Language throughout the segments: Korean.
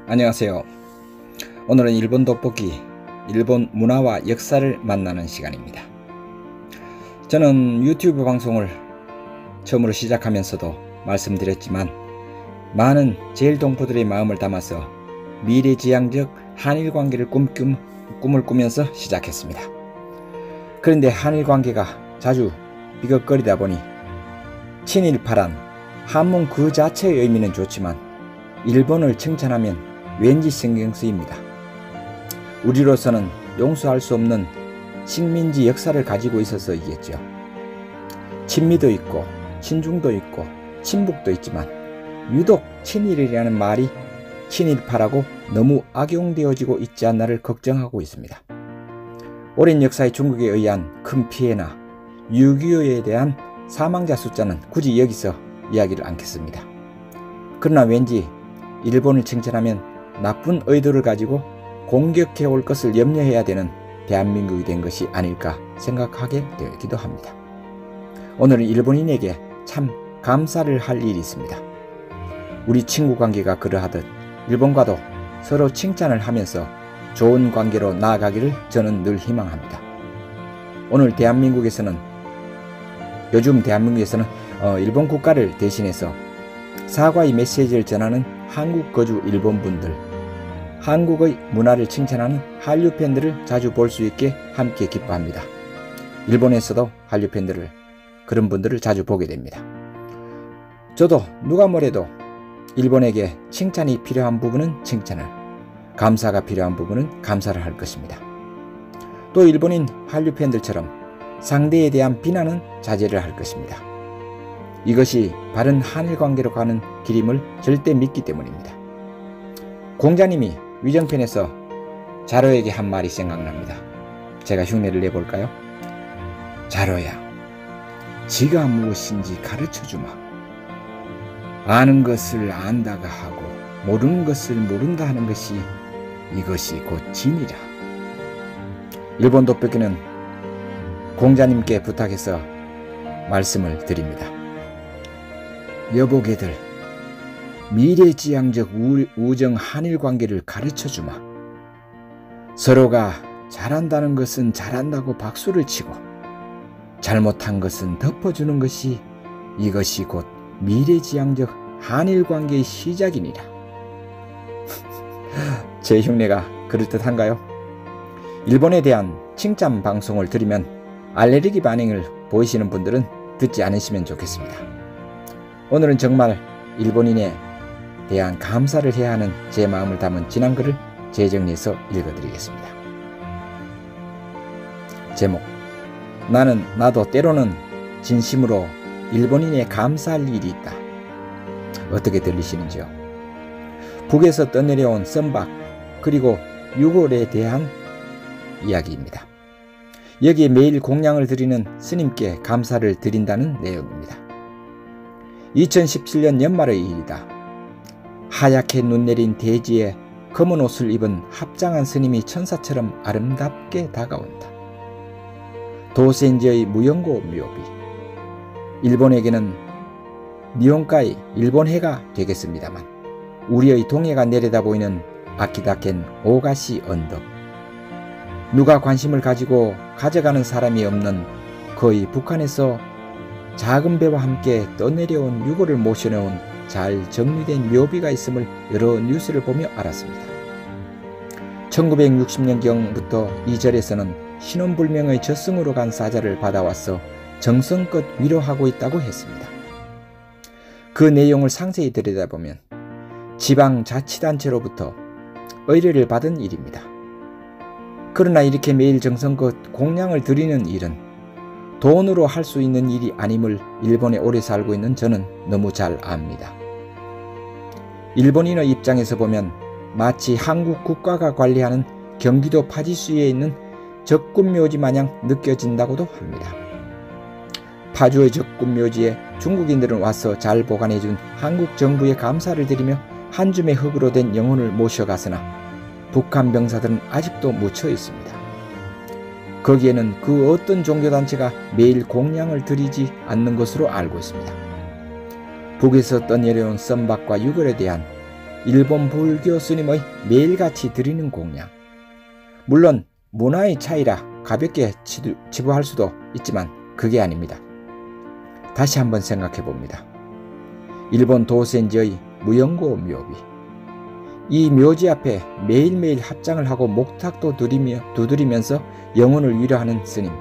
안녕하세요. 오늘은 일본 돋보기, 일본 문화와 역사를 만나는 시간입니다. 저는 유튜브 방송을 처음으로 시작하면서도 말씀드렸지만 많은 제일동포들의 마음을 담아서 미래지향적 한일관계를 꿈을 꾸면서 시작했습니다. 그런데 한일관계가 자주 비극거리다 보니 친일파란 한문 그 자체의 의미는 좋지만 일본을 칭찬하면 왠지 신경 쓰입니다. 우리로서는 용서할 수 없는 식민지 역사를 가지고 있어서이겠죠. 친미도 있고 친중도 있고 친북도 있지만 유독 친일이라는 말이 친일파라고 너무 악용되어지고 있지 않나를 걱정하고 있습니다. 오랜 역사의 중국에 의한 큰 피해나 6.25에 대한 사망자 숫자는 굳이 여기서 이야기를 않겠습니다. 그러나 왠지 일본을 칭찬하면 나쁜 의도를 가지고 공격해 올 것을 염려해야 되는 대한민국이 된 것이 아닐까 생각하게 되기도 합니다. 오늘은 일본인에게 참 감사를 할 일이 있습니다. 우리 친구 관계가 그러하듯 일본과도 서로 칭찬을 하면서 좋은 관계로 나아가기를 저는 늘 희망합니다. 요즘 대한민국에서는 일본 국가를 대신해서 사과의 메시지를 전하는 한국 거주 일본분들, 한국의 문화를 칭찬하는 한류 팬들을 자주 볼 수 있게 함께 기뻐합니다. 일본에서도 한류 팬들을, 그런 분들을 자주 보게 됩니다. 저도 누가 뭐래도 일본에게 칭찬이 필요한 부분은 칭찬을, 감사가 필요한 부분은 감사를 할 것입니다. 또 일본인 한류 팬들처럼 상대에 대한 비난은 자제를 할 것입니다. 이것이 바른 한일 관계로 가는 길임을 절대 믿기 때문입니다. 공자님이 위정편에서 자로에게 한 말이 생각납니다. 제가 흉내를 내볼까요? 자로야, 지가 무엇인지 가르쳐주마. 아는 것을 안다가 하고 모르는 것을 모른다 하는 것이 이것이 곧 진이라. 일본 돋보기는 공자님께 부탁해서 말씀을 드립니다. 여보게들, 미래지향적 우정 한일관계를 가르쳐주마. 서로가 잘한다는 것은 잘한다고 박수를 치고 잘못한 것은 덮어주는 것이 이것이 곧 미래지향적 한일관계의 시작이니라. 제 흉내가 그럴듯한가요? 일본에 대한 칭찬 방송을 들으면 알레르기 반응을 보이시는 분들은 듣지 않으시면 좋겠습니다. 오늘은 정말 일본인에 대한 감사를 해야 하는 제 마음을 담은 진한 글을 재정리해서 읽어드리겠습니다. 제목, 나도 때로는 진심으로 일본인에 감사할 일이 있다. 어떻게 들리시는지요? 북에서 떠내려온 선박 그리고 유골에 대한 이야기입니다. 여기에 매일 공양을 드리는 스님께 감사를 드린다는 내용입니다. 2017년 연말의 일이다. 하얗게 눈 내린 대지에 검은 옷을 입은 합장한 스님이 천사처럼 아름답게 다가온다. 도센지의 무연고 묘비, 일본에게는 니혼가의 일본해가 되겠습니다만 우리의 동해가 내려다 보이는 아키다켄 오가시 언덕, 누가 관심을 가지고 가져가는 사람이 없는 거의 북한에서 작은 배와 함께 떠내려온 유골을 모셔놓은 잘 정리된 묘비가 있음을 여러 뉴스를 보며 알았습니다. 1960년경부터 이 절에서는 신혼불명의 저승으로 간 사자를 받아와서 정성껏 위로하고 있다고 했습니다. 그 내용을 상세히 들여다보면 지방자치단체로부터 의뢰를 받은 일입니다. 그러나 이렇게 매일 정성껏 공양을 드리는 일은 돈으로 할 수 있는 일이 아님을 일본에 오래 살고 있는 저는 너무 잘 압니다. 일본인의 입장에서 보면 마치 한국 국가가 관리하는 경기도 파주시에 있는 적군묘지 마냥 느껴진다고도 합니다. 파주의 적군묘지에 중국인들은 와서 잘 보관해준 한국 정부에 감사를 드리며 한 줌의 흙으로 된 영혼을 모셔갔으나 북한 병사들은 아직도 묻혀 있습니다. 거기에는 그 어떤 종교단체가 매일 공양을 드리지 않는 것으로 알고 있습니다. 북에서 떠내려온 썸박과 유골에 대한 일본 불교 스님의 매일같이 드리는 공양. 물론 문화의 차이라 가볍게 치부할 수도 있지만 그게 아닙니다. 다시 한번 생각해 봅니다. 일본 도센지의 무연고 묘비. 이 묘지 앞에 매일매일 합장을 하고 목탁도 두드리면서 영혼을 위로하는 스님.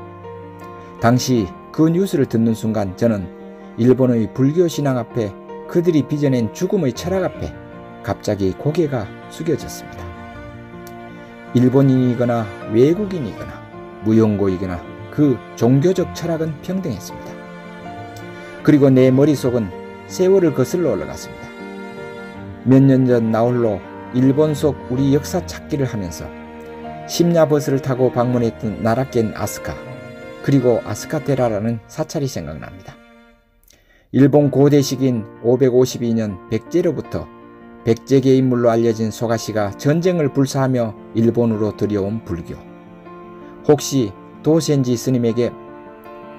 당시 그 뉴스를 듣는 순간 저는 일본의 불교 신앙 앞에 그들이 빚어낸 죽음의 철학 앞에 갑자기 고개가 숙여졌습니다. 일본인이거나 외국인이거나 무용고이거나 그 종교적 철학은 평등했습니다. 그리고 내 머릿속은 세월을 거슬러 올라갔습니다. 몇 년 전 나홀로 일본 속 우리 역사 찾기를 하면서 심야버스를 타고 방문했던 나라켄 아스카, 그리고 아스카테라라는 사찰이 생각납니다. 일본 고대 시기인 552년 백제로부터 백제계 인물로 알려진 소가시가 전쟁을 불사하며 일본으로 들여온 불교. 혹시 도센지 스님에게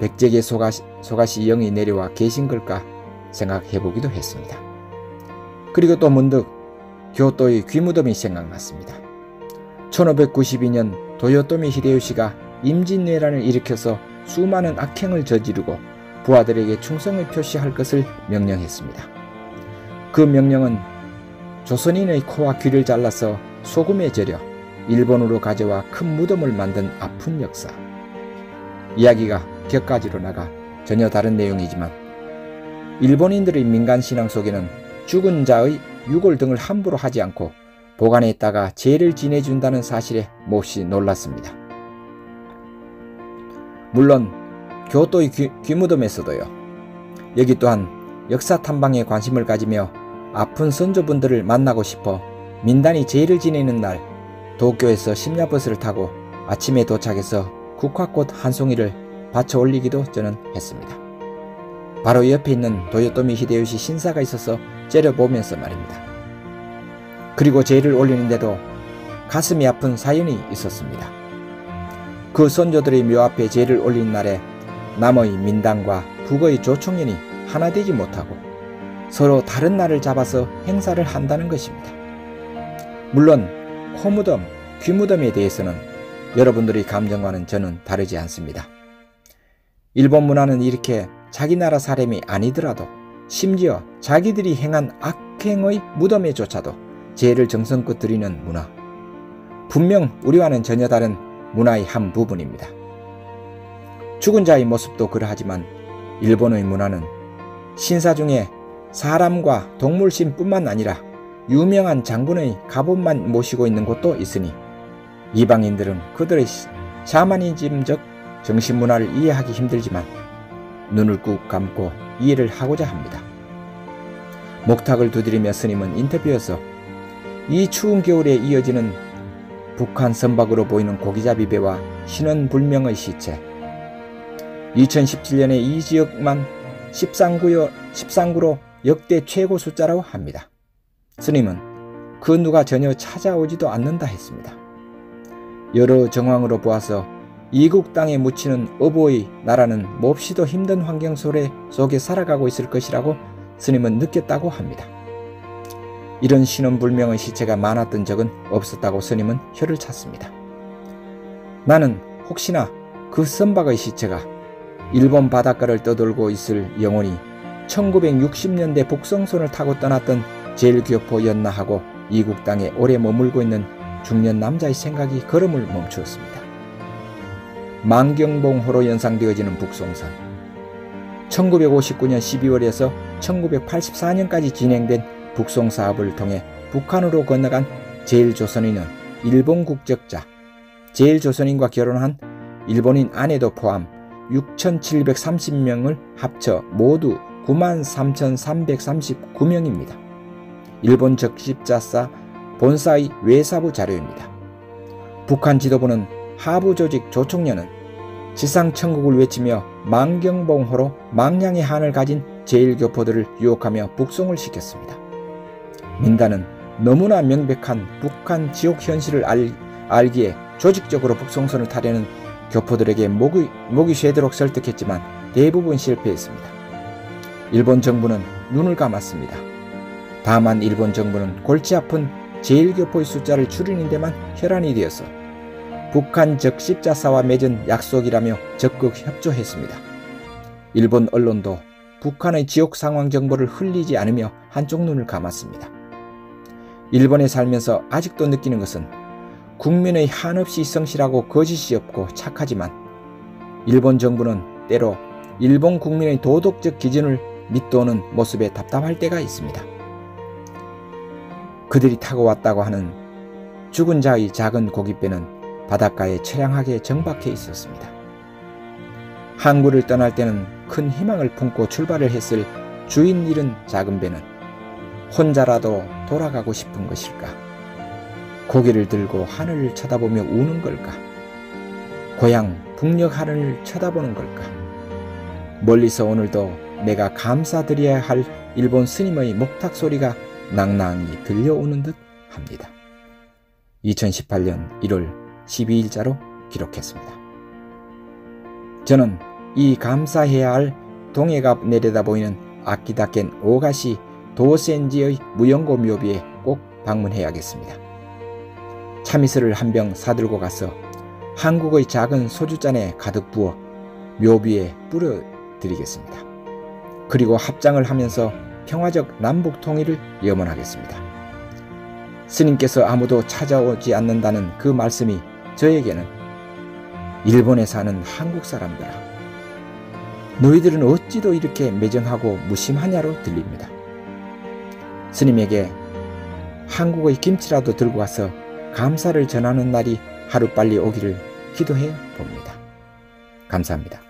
백제계 소가시 영이 내려와 계신 걸까 생각해보기도 했습니다. 그리고 또 문득 교토의 귀무덤이 생각났습니다. 1592년 도요토미 히데요시가 임진왜란을 일으켜서 수많은 악행을 저지르고 부하들에게 충성을 표시할 것을 명령했습니다. 그 명령은 조선인의 코와 귀를 잘라서 소금에 절여 일본으로 가져와 큰 무덤을 만든 아픈 역사. 이야기가 격가지로 나가 전혀 다른 내용이지만 일본인들의 민간신앙 속에는 죽은 자의 유골 등을 함부로 하지 않고 보관했다가 제를 지내준다는 사실에 몹시 놀랐습니다. 물론 교토의 귀무덤에서도요. 여기 또한 역사 탐방에 관심을 가지며 아픈 선조분들을 만나고 싶어 민단이 제를 지내는 날 도쿄에서 심야버스를 타고 아침에 도착해서 국화꽃 한 송이를 받쳐 올리기도 저는 했습니다. 바로 옆에 있는 도요토미 히데요시 신사가 있어서 째려보면서 말입니다. 그리고 제를 올리는데도 가슴이 아픈 사연이 있었습니다. 그 선조들의 묘 앞에 제를 올린 날에 남의 민당과 북의 조총련이 하나 되지 못하고 서로 다른 날을 잡아서 행사를 한다는 것입니다. 물론 코무덤, 귀무덤에 대해서는 여러분들의 감정과는 저는 다르지 않습니다. 일본 문화는 이렇게 자기 나라 사람이 아니더라도 심지어 자기들이 행한 악행의 무덤에조차도 제를 정성껏 드리는 문화. 분명 우리와는 전혀 다른 문화의 한 부분입니다. 죽은 자의 모습도 그러하지만 일본의 문화는 신사 중에 사람과 동물신뿐만 아니라 유명한 장군의 갑옷만 모시고 있는 곳도 있으니 이방인들은 그들의 샤머니즘적 정신문화를 이해하기 힘들지만 눈을 꾹 감고 이해를 하고자 합니다. 목탁을 두드리며 스님은 인터뷰에서 이 추운 겨울에 이어지는 북한 선박으로 보이는 고기잡이배와 신원불명의 시체, 2017년에 이 지역만 13구로 역대 최고 숫자라고 합니다. 스님은 그 누가 전혀 찾아오지도 않는다 했습니다. 여러 정황으로 보아서 이국 땅에 묻히는 어부의 나라는 몹시도 힘든 환경 속에 살아가고 있을 것이라고 스님은 느꼈다고 합니다. 이런 신원불명의 시체가 많았던 적은 없었다고 스님은 혀를 찼습니다. 나는 혹시나 그 선박의 시체가 일본 바닷가를 떠돌고 있을 영혼이 1960년대 북성선을 타고 떠났던 제일교포였나 하고 이국 땅에 오래 머물고 있는 중년 남자의 생각이 걸음을 멈추었습니다. 망경봉호로 연상되어지는 북송선. 1959년 12월에서 1984년까지 진행된 북송 사업을 통해 북한으로 건너간 제일조선인은 일본 국적자, 제일조선인과 결혼한 일본인 아내도 포함 6,730명을 합쳐 모두 93,339명입니다. 일본 적십자사 본사의 외사부 자료입니다. 북한 지도부는 하부 조직 조총련은 지상천국을 외치며 망경봉호로 망량의 한을 가진 제일교포들을 유혹하며 북송을 시켰습니다. 민단은 너무나 명백한 북한 지옥 현실을 알기에 조직적으로 북송선을 타려는 교포들에게 목이 쉬도록 설득했지만 대부분 실패했습니다. 일본 정부는 눈을 감았습니다. 다만 일본 정부는 골치 아픈 제1교포의 숫자를 줄이는 데만 혈안이 되어서 북한 적십자사와 맺은 약속이라며 적극 협조했습니다. 일본 언론도 북한의 지옥 상황 정보를 흘리지 않으며 한쪽 눈을 감았습니다. 일본에 살면서 아직도 느끼는 것은 국민의 한없이 성실하고 거짓이 없고 착하지만 일본 정부는 때로 일본 국민의 도덕적 기준을 밑도는 모습에 답답할 때가 있습니다. 그들이 타고 왔다고 하는 죽은 자의 작은 고깃배는 바닷가에 처량하게 정박해 있었습니다. 항구를 떠날 때는 큰 희망을 품고 출발을 했을 주인 잃은 작은 배는 혼자라도 돌아가고 싶은 것일까? 고개를 들고 하늘을 쳐다보며 우는 걸까? 고향 북녘 하늘을 쳐다보는 걸까? 멀리서 오늘도 내가 감사드려야 할 일본 스님의 목탁 소리가 낭낭히 들려오는 듯 합니다. 2018년 1월 12일자로 기록했습니다. 저는 이 감사해야 할 동해가 내려다 보이는 아끼다 깬 오가시 도센지의 무연고 묘비에 꼭 방문해야겠습니다. 참이슬을 한 병 사들고 가서 한국의 작은 소주잔에 가득 부어 묘비에 뿌려드리겠습니다. 그리고 합장을 하면서 평화적 남북 통일을 염원하겠습니다. 스님께서 아무도 찾아오지 않는다는 그 말씀이 저에게는 일본에 사는 한국 사람들아, 너희들은 어찌도 이렇게 매정하고 무심하냐로 들립니다. 스님에게 한국의 김치라도 들고 가서 감사를 전하는 날이 하루빨리 오기를 기도해 봅니다. 감사합니다.